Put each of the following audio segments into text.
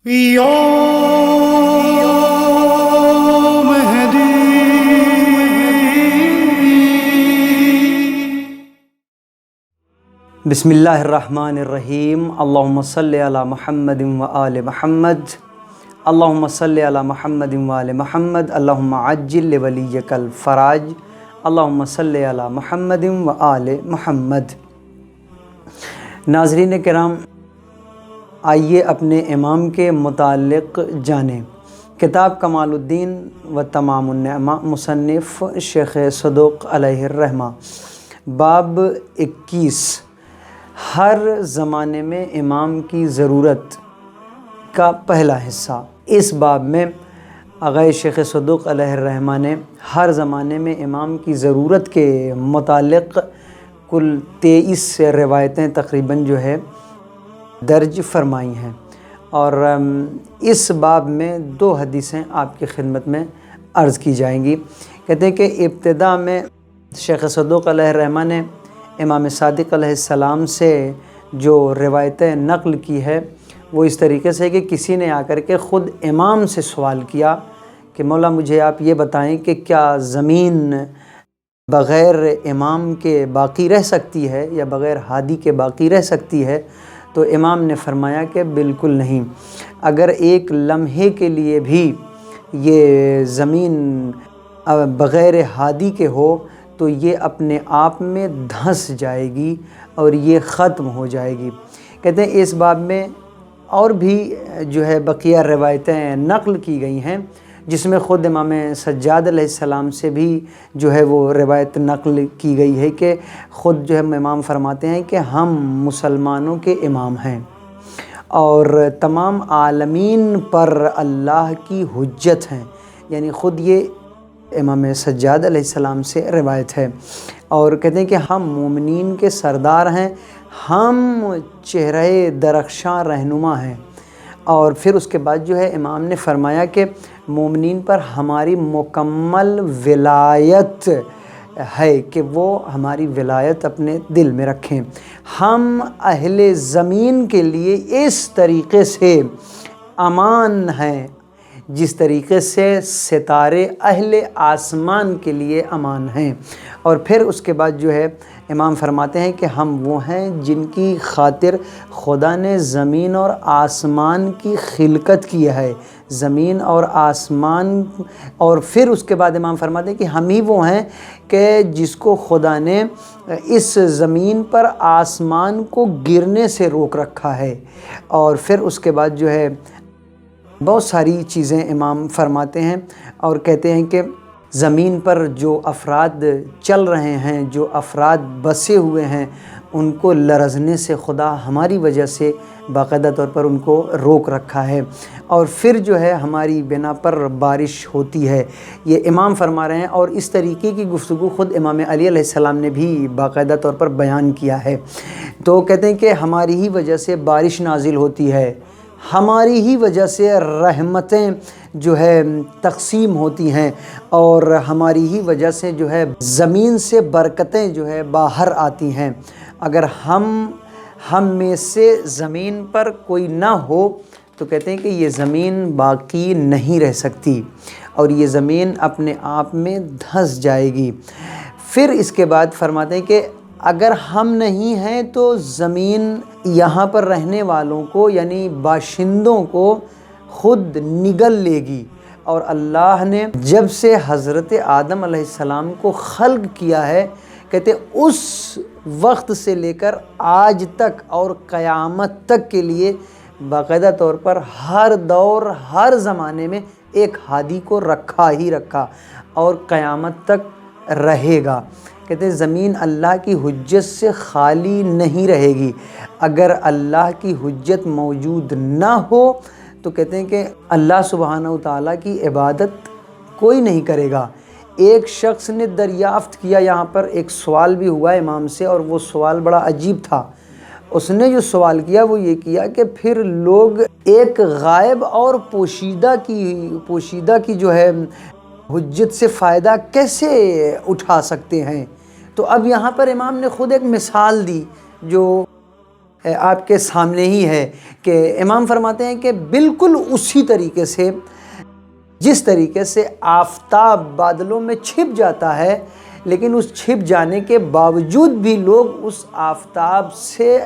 یا مہدی بسم اللہ الرحمن الرحیم۔ اللہم صلی علی محمد و آل محمد، اللہم صلی علی محمد و آل محمد، اللہم عجل لولیک الفرج، اللہم صلی علی محمد و آل محمد۔ ناظرین کرام، آئیے اپنے امام کے متعلق جانیں۔ کتاب کمال الدین و تمام النعمہ، مصنف شیخ صدوق علیہ الرحمہ، باب 21، ہر زمانے میں امام کی ضرورت کا پہلا حصہ۔ اس باب میں آغا شیخ صدوق علیہ الرحمہ نے ہر زمانے میں امام کی ضرورت کے متعلق کل 23 روایتیں تقریباً درج فرمائی ہیں، اور اس باب میں 2 حدیثیں آپ کی خدمت میں عرض کی جائیں گی۔ کہتے ہیں کہ ابتدا میں شیخ صدوق علیہ الرحمہ نے امام صادق علیہ السلام سے جو روایتیں نقل کی ہے وہ اس طریقے سے کہ کسی نے آ کر کے خود امام سے سوال کیا کہ مولا مجھے آپ یہ بتائیں کہ کیا زمین بغیر امام کے باقی رہ سکتی ہے یا بغیر ہادی کے باقی رہ سکتی ہے؟ تو امام نے فرمایا کہ بالکل نہیں، اگر ایک لمحے کے لیے بھی یہ زمین بغیر ہادی کے ہو تو یہ اپنے آپ میں دھنس جائے گی اور یہ ختم ہو جائے گی۔ کہتے ہیں اس باب میں اور بھی بقیہ روایتیں نقل کی گئی ہیں، جس میں خود امام سجاد علیہ السلام سے بھی وہ روایت نقل کی گئی ہے کہ خود امام فرماتے ہیں کہ ہم مسلمانوں کے امام ہیں اور تمام عالمین پر اللہ کی حجت ہیں، یعنی خود یہ امام سجاد علیہ السلام سے روایت ہے۔ اور کہتے ہیں کہ ہم مومنین کے سردار ہیں، ہم چہرہ درخشاں رہنما ہیں۔ اور پھر اس کے بعد امام نے فرمایا کہ مومنین پر ہماری مکمل ولایت ہے کہ وہ ہماری ولایت اپنے دل میں رکھیں۔ ہم اہل زمین کے لیے اس طریقے سے امان ہیں جس طریقے سے ستارے اہل آسمان کے لیے امان ہیں۔ اور پھر اس کے بعد امام فرماتے ہیں کہ ہم وہ ہیں جن کی خاطر خدا نے زمین اور آسمان کی خلقت کی ہے، زمین اور آسمان۔ اور پھر اس کے بعد امام فرماتے ہیں کہ ہم ہی وہ ہیں کہ جس کو خدا نے اس زمین پر آسمان کو گرنے سے روک رکھا ہے۔ اور پھر اس کے بعد بہت ساری چیزیں امام فرماتے ہیں اور کہتے ہیں کہ زمین پر جو افراد چل رہے ہیں، جو افراد بسے ہوئے ہیں، ان کو لرزنے سے خدا ہماری وجہ سے باقاعدہ طور پر ان کو روک رکھا ہے، اور پھر ہماری بنا پر بارش ہوتی ہے، یہ امام فرما رہے ہیں۔ اور اس طریقے کی گفتگو خود امام علی علیہ السلام نے بھی باقاعدہ طور پر بیان کیا ہے۔ تو کہتے ہیں کہ ہماری ہی وجہ سے بارش نازل ہوتی ہے، ہماری ہی وجہ سے رحمتیں تقسیم ہوتی ہیں، اور ہماری ہی وجہ سے زمین سے برکتیں باہر آتی ہیں۔ اگر ہم میں سے زمین پر کوئی نہ ہو تو کہتے ہیں کہ یہ زمین باقی نہیں رہ سکتی اور یہ زمین اپنے آپ میں دھنس جائے گی۔ پھر اس کے بعد فرماتے ہیں کہ اگر ہم نہیں ہیں تو زمین یہاں پر رہنے والوں کو یعنی باشندوں کو خود نگل لے گی۔ اور اللہ نے جب سے حضرت آدم علیہ السلام کو خلق کیا ہے، کہتے اس وقت سے لے کر آج تک اور قیامت تک کے لیے باقاعدہ طور پر ہر دور ہر زمانے میں ایک ہادی کو رکھا ہی رکھا اور قیامت تک رہے گا۔ کہتے ہیں زمین اللہ کی حجت سے خالی نہیں رہے گی۔ اگر اللہ کی حجت موجود نہ ہو تو کہتے ہیں کہ اللہ سبحانہ وتعالیٰ کی عبادت کوئی نہیں کرے گا۔ ایک شخص نے دریافت کیا، یہاں پر ایک سوال بھی ہوا امام سے، اور وہ سوال بڑا عجیب تھا۔ اس نے جو سوال کیا وہ یہ کیا کہ پھر لوگ ایک غائب اور پوشیدہ کی حجت سے فائدہ کیسے اٹھا سکتے ہیں؟ تو اب یہاں پر امام نے خود ایک مثال دی جو آپ کے سامنے ہی ہے کہ امام فرماتے ہیں کہ بالکل اسی طریقے سے جس طریقے سے آفتاب بادلوں میں چھپ جاتا ہے، لیکن اس چھپ جانے کے باوجود بھی لوگ اس آفتاب سے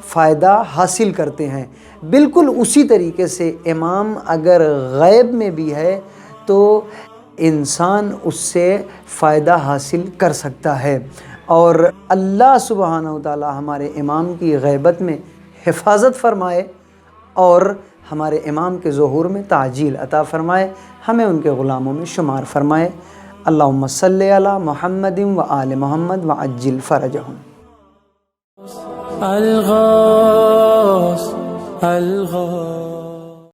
فائدہ حاصل کرتے ہیں، بالکل اسی طریقے سے امام اگر غیب میں بھی ہے تو انسان اس سے فائدہ حاصل کر سکتا ہے۔ اور اللہ سبحانہ وتعالی ہمارے امام کی غیبت میں حفاظت فرمائے اور ہمارے امام کے ظہور میں تعجیل عطا فرمائے، ہمیں ان کے غلاموں میں شمار فرمائے۔ اللہم صلی علی محمد و آل محمد وعجل فرجہم۔ الغوث الغوث